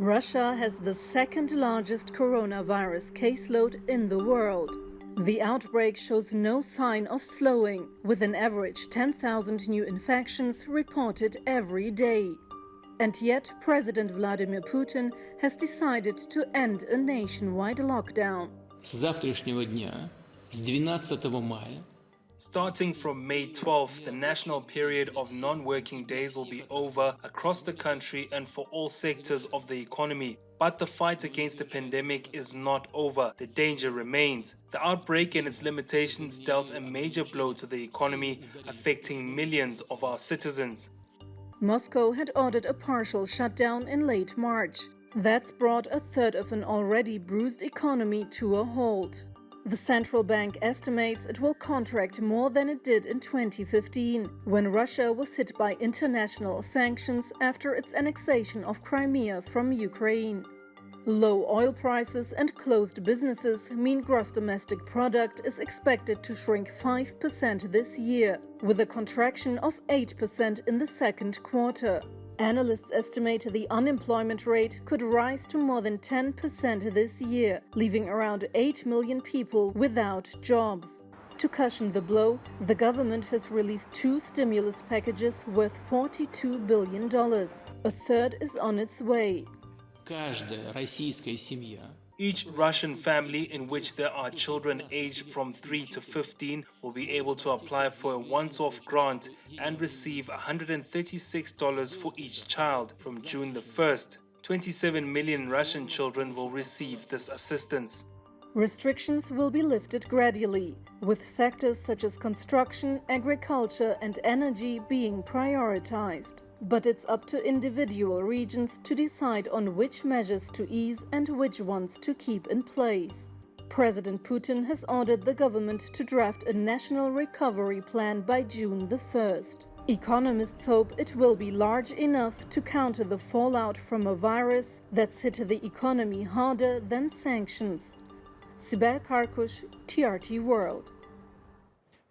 Russia has the second largest coronavirus caseload in the world. The outbreak shows no sign of slowing, with an average 10,000 new infections reported every day. And yet, President Vladimir Putin has decided to end a nationwide lockdown. С завтрашнего дня, с 12 мая, Starting from May 12th, the national period of non-working days will be over across the country and for all sectors of the economy. But the fight against the pandemic is not over. The danger remains. The outbreak and its limitations dealt a major blow to the economy, affecting millions of our citizens. Moscow had ordered a partial shutdown in late March. That's brought a third of an already bruised economy to a halt. The central bank estimates it will contract more than it did in 2015, when Russia was hit by international sanctions after its annexation of Crimea from Ukraine. Low oil prices and closed businesses mean gross domestic product is expected to shrink 5% this year, with a contraction of 8% in the second quarter. Analysts estimate the unemployment rate could rise to more than 10% this year, leaving around 8 million people without jobs. To cushion the blow, the government has released two stimulus packages worth $42 billion. A third is on its way. каждая российская семья Each Russian family in which there are children aged from 3 to 15 will be able to apply for a once-off grant and receive $136 for each child from June the 1st. 27 million Russian children will receive this assistance. Restrictions will be lifted gradually, with sectors such as construction, agriculture and energy being prioritized. But it's up to individual regions to decide on which measures to ease and which ones to keep in place. President Putin has ordered the government to draft a national recovery plan by June the 1st. Economists hope it will be large enough to counter the fallout from a virus that's hit the economy harder than sanctions. Sibel Karkus, TRT World.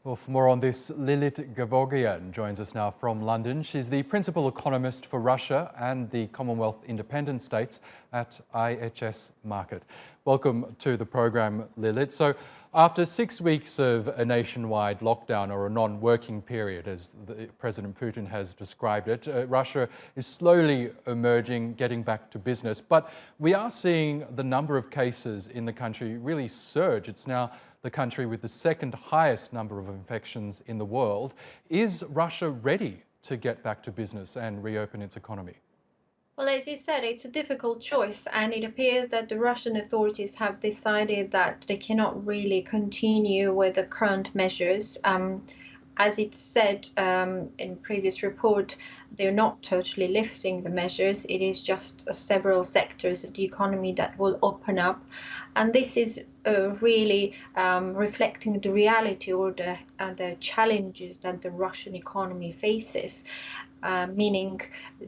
Well, for more on this, Lilit Gevorgyan joins us now from London. She's the principal economist for Russia and the Commonwealth Independent States at IHS Markit. Welcome to the program, Lilit. So, after 6 weeks of a nationwide lockdown or a non-working period, as President Putin has described it, Russia is slowly emerging, getting back to business. But we are seeing the number of cases in the country really surge. It's now the country with the second highest number of infections in the world. Is Russia ready to get back to business and reopen its economy? Well, as you said, it's a difficult choice, and it appears that the Russian authorities have decided that they cannot really continue with the current measures. As it said in previous report, they're not totally lifting the measures. It is just several sectors of the economy that will open up. And this is really reflecting the reality or the challenges that the Russian economy faces, meaning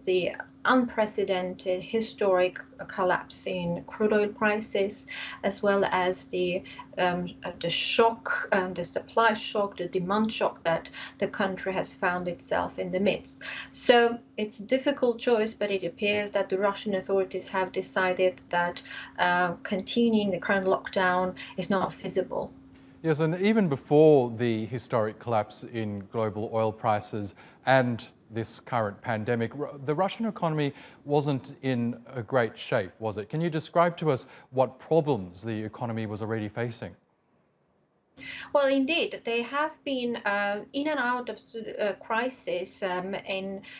the unprecedented historic collapse in crude oil prices, as well as the shock, the supply shock, the demand shock that the country has found itself in the midst. So it's a difficult choice, but it appears that the Russian authorities have decided that continuing the current lockdown is not feasible. Yes, and even before the historic collapse in global oil prices and this current pandemic, the Russian economy wasn't in a great shape, was it? Can you describe to us what problems the economy was already facing? Well, indeed, they have been in and out of crisis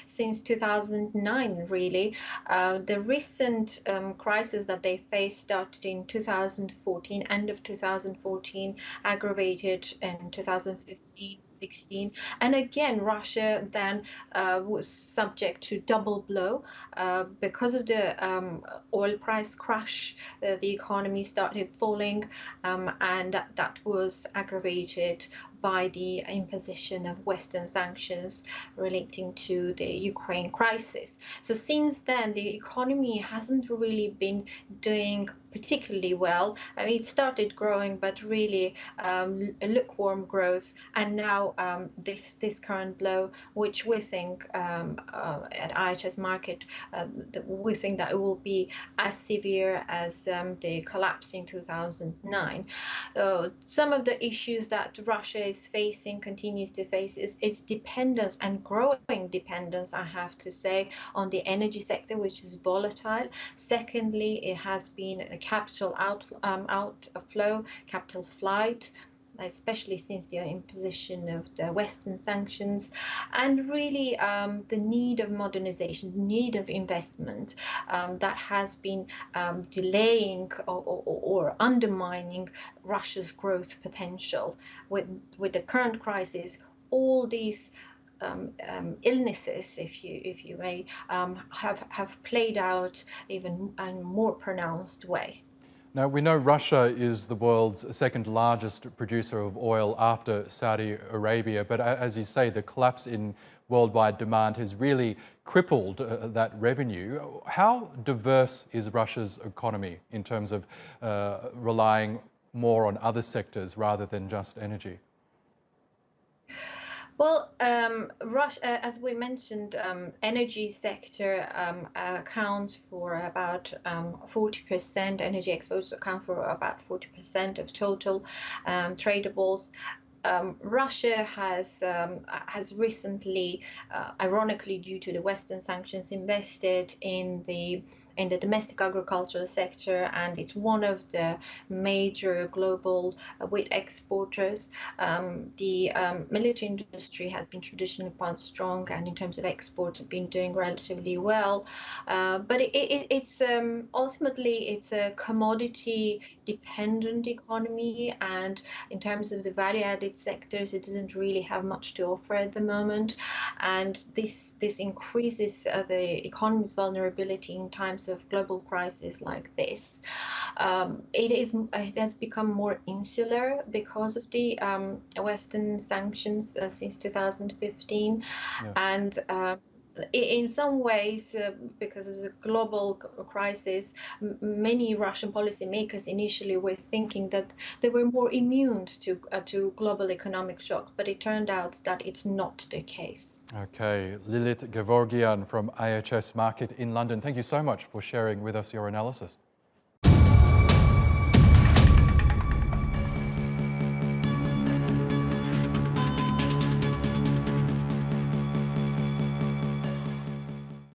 since 2009, really. The recent crisis that they faced started in 2014, end of 2014, aggravated in 2015. 2016. And again, Russia then was subject to double blow because of the oil price crash. The economy started falling, and that was aggravated by the imposition of Western sanctions relating to the Ukraine crisis. So since then, the economy hasn't really been doing particularly well. I mean, it started growing, but really a lukewarm growth, and now this current blow, which we think at IHS Markit, we think that it will be as severe as the collapse in 2009. Some of the issues that Russia is facing, continues to face, is dependence, and growing dependence, I have to say, on the energy sector, which is volatile. Secondly, it has been a capital outflow, capital flight, especially since the imposition of the Western sanctions, and really the need of modernization, need of investment that has been delaying or undermining Russia's growth potential. With the current crisis, all these illnesses, if you may, have played out even in a more pronounced way. Now, we know Russia is the world's second largest producer of oil after Saudi Arabia, but as you say, the collapse in worldwide demand has really crippled that revenue. How diverse is Russia's economy in terms of relying more on other sectors rather than just energy? Well, Russia, as we mentioned, energy sector accounts for about 40%. Energy exports account for about 40% of total tradables. Russia has recently, ironically due to the Western sanctions, invested in the domestic agricultural sector, and it's one of the major global wheat exporters. The military industry has been traditionally quite strong, and in terms of exports, have been doing relatively well. But it's ultimately it's a commodity-dependent economy, and in terms of the value-added sectors, it doesn't really have much to offer at the moment, and this increases the economy's vulnerability in times of global crisis like this. It has become more insular because of the Western sanctions since 2015, Yeah. and in some ways, because of the global crisis, many Russian policymakers initially were thinking that they were more immune to global economic shocks, but it turned out that it's not the case. Okay, Lilit Gevorgyan from IHS Markit in London, thank you so much for sharing with us your analysis.